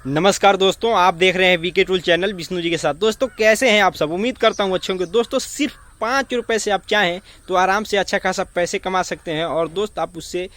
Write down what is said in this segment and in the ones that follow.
नमस्कार दोस्तों, आप देख रहे हैं VK tool channel Vishnu ji के साथ। दोस्तों कैसे हैं आप सब? उम्मीद करता हूं अच्छे होंगे। दोस्तों सिर्फ 5 रुपये से आप चाहें तो आराम से अच्छा खासा पैसे कमा सकते हैं। और दोस्त आप उससे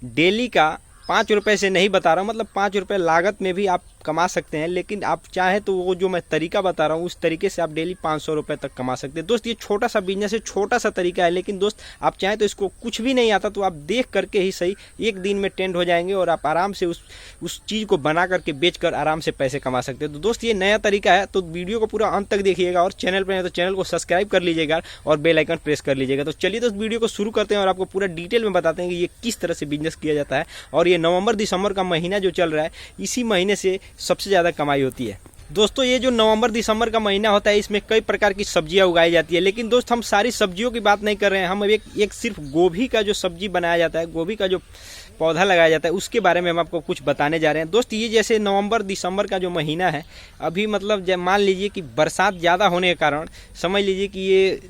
डेली का 5 रुपये से नहीं बता रहा हूँ, मतलब 5 रुपये लागत में भी आप कमा सकते हैं। लेकिन आप चाहें तो वो जो मैं तरीका बता रहा हूँ उस तरीके से आप डेली 500 रुपये तक कमा सकते हैं। दोस्त ये छोटा सा बिजनेस है, छोटा सा तरीका है, लेकिन दोस्त आप चाहें तो इसको कुछ भी नहीं आता तो आप देख करके ही सही एक दिन में ट्रेंड हो जाएंगे और आप आराम से उस चीज़ को बना करके बेच कर आराम से पैसे कमा सकते हैं। तो दोस्त ये नया तरीका है, तो वीडियो को पूरा अंत तक देखिएगा और चैनल पर है तो चैनल को सब्सक्राइब कर लीजिएगा और बेल आइकन प्रेस कर लीजिएगा। तो चलिए दोस्त वीडियो को शुरू करते हैं और आपको पूरा डिटेल में बताते हैं कि ये किस तरह से बिजनेस किया जाता है। और ये नवंबर दिसंबर का महीना जो चल रहा है, इसी महीने से सबसे ज़्यादा कमाई होती है। दोस्तों ये जो नवंबर दिसंबर का महीना होता है, इसमें कई प्रकार की सब्जियां उगाई जाती है। लेकिन दोस्त हम सारी सब्जियों की बात नहीं कर रहे हैं, हम एक सिर्फ गोभी का जो सब्जी बनाया जाता है, गोभी का जो पौधा लगाया जाता है, उसके बारे में हम आपको कुछ बताने जा रहे हैं। दोस्त ये जैसे नवंबर दिसंबर का जो महीना है, अभी मतलब मान लीजिए कि बरसात ज़्यादा होने के कारण समझ लीजिए कि ये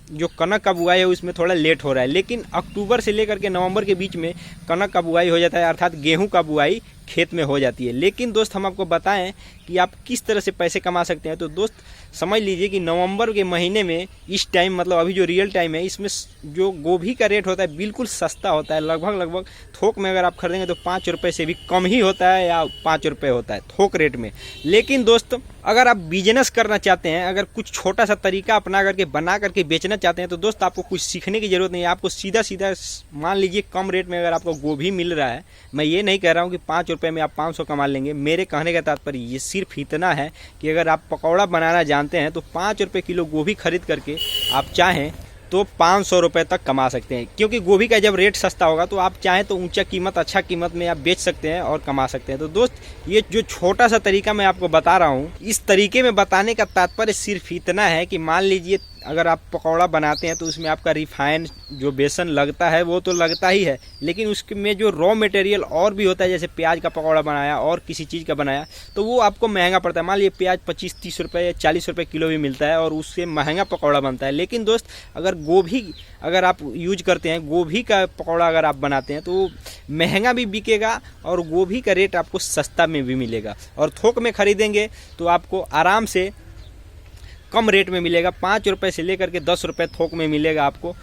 जो कनक का बुआई है उसमें थोड़ा लेट हो रहा है। लेकिन अक्टूबर से लेकर के नवंबर के बीच में कनक का बुआई हो जाता है, अर्थात गेहूं का बुआई खेत में हो जाती है। लेकिन दोस्त हम आपको बताएं कि आप किस तरह से पैसे कमा सकते हैं। तो दोस्त समझ लीजिए कि नवंबर के महीने में इस टाइम, मतलब अभी जो रियल टाइम है, इसमें जो गोभी का रेट होता है बिल्कुल सस्ता होता है। लगभग थोक में अगर आप खरीदेंगे तो 5 रुपये से भी कम ही होता है या 5 रुपये होता है थोक रेट में। लेकिन दोस्त अगर आप बिजनेस करना चाहते हैं, अगर कुछ छोटा सा तरीका अपना करके बना करके बेचना चाहते हैं, तो दोस्त आपको कुछ सीखने की ज़रूरत नहीं है। आपको सीधा मान लीजिए कम रेट में अगर आपको गोभी मिल रहा है, मैं ये नहीं कह रहा हूँ कि 5 रुपये में आप 500 कमा लेंगे। मेरे कहने का तात्पर्य ये सिर्फ इतना है कि अगर आप पकौड़ा बनाना जानते हैं तो 5 रुपये किलो गोभी खरीद करके आप चाहें तो 500 रुपये तक कमा सकते हैं। क्योंकि गोभी का जब रेट सस्ता होगा तो आप चाहें तो ऊंचा कीमत, अच्छा कीमत में आप बेच सकते हैं और कमा सकते हैं। तो दोस्त ये जो छोटा सा तरीका मैं आपको बता रहा हूँ, इस तरीके में बताने का तात्पर्य सिर्फ इतना है कि मान लीजिए अगर आप पकौड़ा बनाते हैं तो उसमें आपका रिफाइंड जो बेसन लगता है वो तो लगता ही है, लेकिन उसमें जो रॉ मटेरियल और भी होता है, जैसे प्याज का पकौड़ा बनाया और किसी चीज़ का बनाया तो वो आपको महंगा पड़ता है। मान लीजिए प्याज 25-30 रुपये या 40 रुपये किलो भी मिलता है और उससे महंगा पकौड़ा बनता है। लेकिन दोस्त अगर गोभी अगर आप यूज करते हैं, गोभी का पकौड़ा अगर आप बनाते हैं तो महंगा भी बिकेगा और गोभी का रेट आपको सस्ता में भी मिलेगा। और थोक में खरीदेंगे तो आपको आराम से कम रेट में मिलेगा। 5 रुपये से लेकर के 10 रुपये थोक में मिलेगा आपको।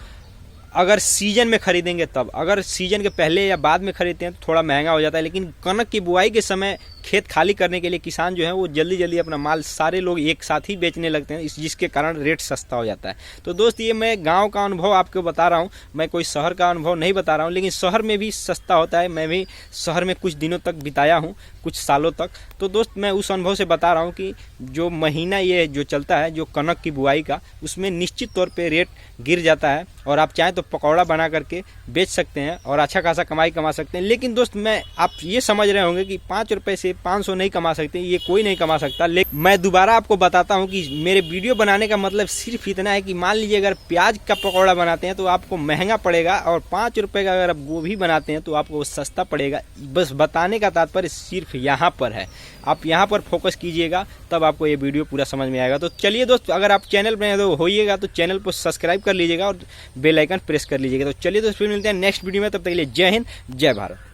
अगर सीजन में खरीदेंगे तब, अगर सीजन के पहले या बाद में खरीदते हैं तो थोड़ा महंगा हो जाता है। लेकिन कनक की बुआई के समय खेत खाली करने के लिए किसान जो है वो जल्दी जल्दी अपना माल सारे लोग एक साथ ही बेचने लगते हैं, जिसके कारण रेट सस्ता हो जाता है। तो दोस्त ये मैं गांव का अनुभव आपको बता रहा हूं, मैं कोई शहर का अनुभव नहीं बता रहा हूं। लेकिन शहर में भी सस्ता होता है, मैं भी शहर में कुछ दिनों तक बिताया हूँ, कुछ सालों तक। तो दोस्त मैं उस अनुभव से बता रहा हूँ कि जो महीना ये जो चलता है जो कनक की बुआई का, उसमें निश्चित तौर पर रेट गिर जाता है और आप चाहें तो पकौड़ा बना करके बेच सकते हैं और अच्छा खासा कमाई कमा सकते हैं। लेकिन दोस्त आप ये समझ रहे होंगे कि 5 रुपये से 500 नहीं कमा सकते, ये कोई नहीं कमा सकता। लेकिन मैं दोबारा आपको बताता हूँ कि मेरे वीडियो बनाने का मतलब सिर्फ इतना है कि मान लीजिए अगर प्याज का पकौड़ा बनाते हैं तो आपको महंगा पड़ेगा और 5 रुपये का अगर आप गोभी बनाते हैं तो आपको सस्ता पड़ेगा। बस बताने का तात्पर्य सिर्फ यहाँ पर है, आप यहाँ पर फोकस कीजिएगा तब आपको ये वीडियो पूरा समझ में आएगा। तो चलिए दोस्त, अगर आप चैनल पर तो होइएगा तो चैनल को सब्सक्राइब कर लीजिएगा और बेल आइकन प्रेस कर लीजिएगा। तो चलिए दोस्त फिर मिलते हैं नेक्स्ट वीडियो में, तब तक के लिए जय हिंद, जय भारत।